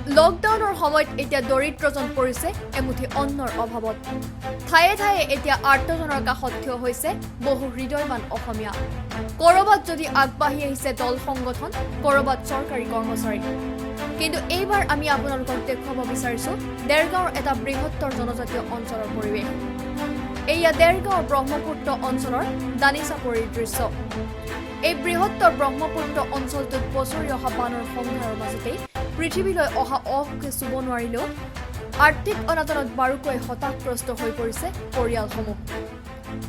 লকডাউনৰ সময়ত এতিয়া দৰিদ্ৰজন পৰিছে এমুঠি অন্নৰ অভাৱত। ঠায়ে ঠায়ে এতিয়া আৰ্তজনৰ কাষত থিয় হৈছে বহু হৃদয়বান অসমীয়া। কৰবাত যদি আগবাঢ়ি আহিছে দল সংগঠন, কৰবাত চৰকাৰী কৰ্মচাৰী। কিন্তু এইবাৰ আমি আপোনালোকক দেখুৱাব বিচাৰিছো দেৰগাঁৱৰ এটা বৃহত্তৰ জনজাতীয় অঞ্চলৰ পৰিৱেশ। এয়া দেৰগাঁৱৰ ব্ৰহ্মপুত্ৰ অঞ্চলৰ দানিচাপৰিৰ দৃশ্য। এই বৃহত্তৰ ব্ৰহ্মপুত্ৰ অঞ্চলটোত বছৰি অহা বানৰ সংহাৰৰ মাজতেই পৃথিৱীলৈ অহা অসুখে চুব নোৱাৰিলেও আৰ্থিক অনাটনত বাৰুকৈ হতাশগ্ৰস্ত হৈ পৰিছে পৰিয়ালসমূহ।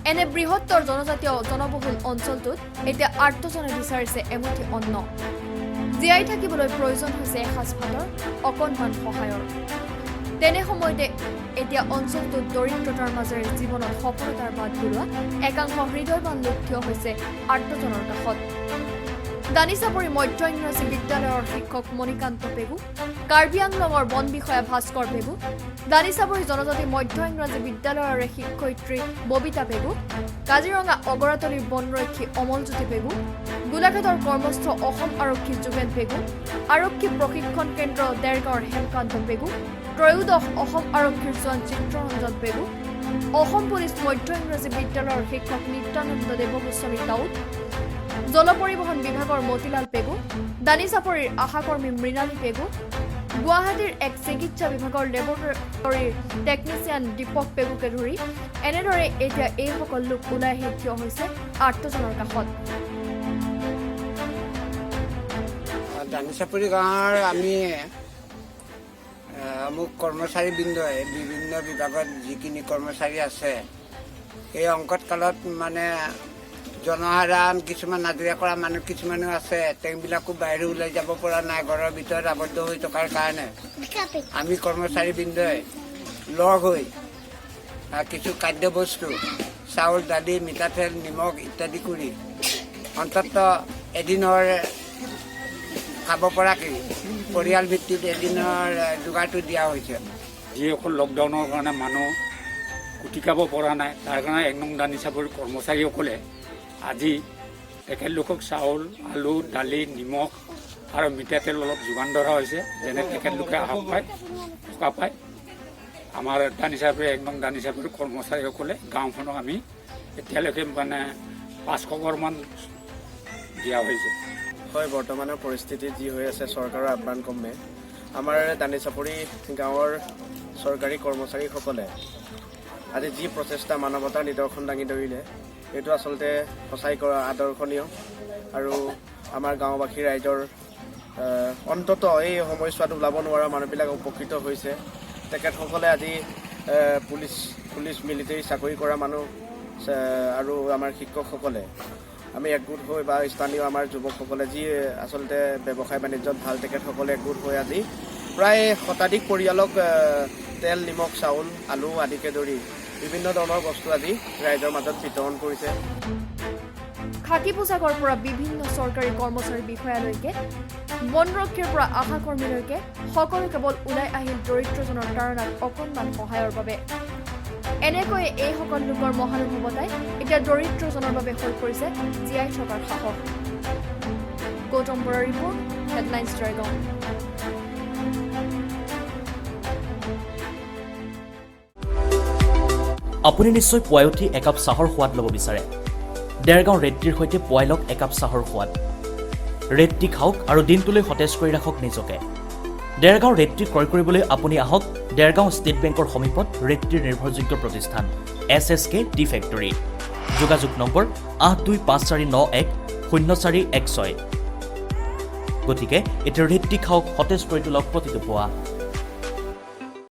এনে বৃহত্তৰ জনজাতীয় জনবহুল অঞ্চলটোত এতিয়া আৰ্তজনে বিচাৰিছে এমুঠি অন্ন। জীয়াই থাকিবলৈ প্ৰয়োজন হৈছে এসাঁজ ভাতৰ অকণমান সহায়ৰ। তেনে সময়তে এতিয়া অঞ্চলটোত দৰিদ্ৰতাৰ মাজেৰে জীৱনত সফলতাৰ বাট বুলোৱা একাংশ হৃদয়বান লোক থিয় হৈছে আৰ্তজনৰ কাষত। দানিচাপৰি মধ্য ইংৰাজী বিদ্যালয়ৰ শিক্ষক মণিকান্ত পেগু, কাৰ্বি আংলঙৰ বন বিষয়া ভাস্কৰ পেগু, দানিচাপৰি জনজাতি মধ্য ইংৰাজী বিদ্যালয়ৰে শিক্ষয়িত্ৰী ববিতা পেগু, কাজিৰঙা অগৰাতলীৰ বনৰক্ষী অমলজ্যোতি পেগু, গোলাঘাটৰ কৰ্মস্থ অসম আৰক্ষী যোগেন পেগু, আৰক্ষী প্ৰশিক্ষণ কেন্দ্ৰ দেৰগাঁৱৰ হেমকান্ত পেগু, ত্ৰয়োদশ অসম আৰক্ষীৰ জোৱান চিত্ৰৰঞ্জন পেগু, অসম পুলিচ মধ্য ইংৰাজী বিদ্যালয়ৰ শিক্ষক নিত্যানন্দ দেৱগোস্বামী টাউট, জল পৰিবহণ বিভাগৰ মতিলাল পেগু, দানিচাপৰিৰ আশাকৰ্মী মৃণালী পেগু, গুৱাহাটীৰ এক চিকিৎসা বিভাগৰ লেবৰেটৰীৰ টেকনিচিয়ান দীপক পেগুকে ধৰি এনেদৰে এতিয়া এইসকল লোক ওলাই আহি থিয় হৈছে আৰ্তজনৰ কাষত। দানিচাপৰি গাঁৱৰ আমি মোক কৰ্মচাৰীবৃন্দই বিভিন্ন বিভাগত যিখিনি কৰ্মচাৰী আছে এই অংকত কালত মানে জনসাধাৰণ কিছুমান নাজিৰা কৰা মানুহ কিছুমানো আছে, তেওঁবিলাকো বাহিৰে ওলাই যাব পৰা নাই, ঘৰৰ ভিতৰত আবদ্ধ হৈ থকাৰ কাৰণে আমি কৰ্মচাৰীবৃন্দই লগ হৈ কিছু খাদ্যবস্তু চাউল, দালি, মিঠাতেল, নিমখ ইত্যাদি কৰি অন্ততঃ এদিনৰ খাব পৰাকৈ পৰিয়াল ভিত্তিত এদিনৰ যোগাৰটো দিয়া হৈছে। যিসকল লকডাউনৰ কাৰণে মানুহ কুটি খাব পৰা নাই, তাৰ কাৰণে ১ নং দানিচাপৰিৰ কৰ্মচাৰীসকলে আজি তেখেতলোকক চাউল, আলু, দালি, নিমখ আৰু মিঠাতেল অলপ যোগান ধৰা হৈছে, যেনে তেখেতলোকে আহক পায়, সকাহ পায়। আমাৰ দানিচাপৰি ১ নং দানিচাপৰিৰ কৰ্মচাৰীসকলে গাঁওখনক আমি এতিয়ালৈকে মানে ৫০০ ঘৰমান দিয়া হৈছে। হয়, বৰ্তমানৰ পৰিস্থিতিত যি হৈ আছে চৰকাৰৰ আহ্বান ক্ৰমে আমাৰ দানিচাপৰি গাঁৱৰ চৰকাৰী কৰ্মচাৰীসকলে আজি যি প্ৰচেষ্টা মানৱতাৰ নিদৰ্শন দাঙি ধৰিলে এইটো আচলতে সঁচাই কৰা আদৰ্শনীয়। আৰু আমাৰ গাঁওবাসী ৰাইজৰ অন্ততঃ এই সময়ছোৱাত ওলাব নোৱাৰা মানুহবিলাক উপকৃত হৈছে। তেখেতসকলে আজি পুলিচ মিলিটাৰী চাকৰি কৰা মানুহ আৰু আমাৰ শিক্ষকসকলে আমি একগোট হৈ বা স্থানীয় আমাৰ যুৱকসকলে যি আচলতে ব্যৱসায় বাণিজ্যত ভাল, তেখেতসকলে একগোট হৈ আজি প্ৰায় শতাধিক পৰিয়ালক তেল, নিমখ, চাউল, আলু আদিকে ধৰি বিভিন্ন ধৰণৰ বস্তু আজি ৰাইজৰ মাজত বিতৰণ কৰিছে। খাকী পোছাকৰ পৰা বিভিন্ন চৰকাৰী কৰ্মচাৰী বিষয়ালৈকে বনৰক্ষীৰ পৰা আশাকৰ্মীলৈকে সকলো কেৱল ওলাই আহিল দৰিদ্ৰজনৰ তাৰণাত অকণমান সহায়ৰ বাবে। এনেকৈয়ে এইসকল লোকৰ মহানুভৱতাই এতিয়া দৰিদ্ৰজনৰ বাবে হৈ পৰিছে জীয়াই থকাৰ সাহস। গৌতম বৰাৰ ৰিপৰ্ট, হেডলাইন্স ডেৰগাঁও। আপুনি নিশ্চয় পুৱাই উঠি একাপ চাহৰ সোৱাদ ল'ব বিচাৰে। দেৰগাঁও ৰেড টিৰ সৈতে পুৱাই লওক একাপ চাহৰ সোৱাদ। ৰেড টি খাওক আৰু দিনটোলৈ সতেজ কৰি ৰাখক নিজকে। দেৰগাঁও ৰেড টি ক্ৰয় কৰিবলৈ আপুনি আহক দেৰগাঁও ষ্টেট বেংকৰ সমীপত ৰেড টিৰ নিৰ্ভৰযোগ্য প্ৰতিষ্ঠান SSK টি ফেক্টৰী। যোগাযোগ নম্বৰ 8254910416। গতিকে এতিয়া ৰেড টি খাওক, সতেজ কৰি তোলক প্ৰতিটো পুৱা।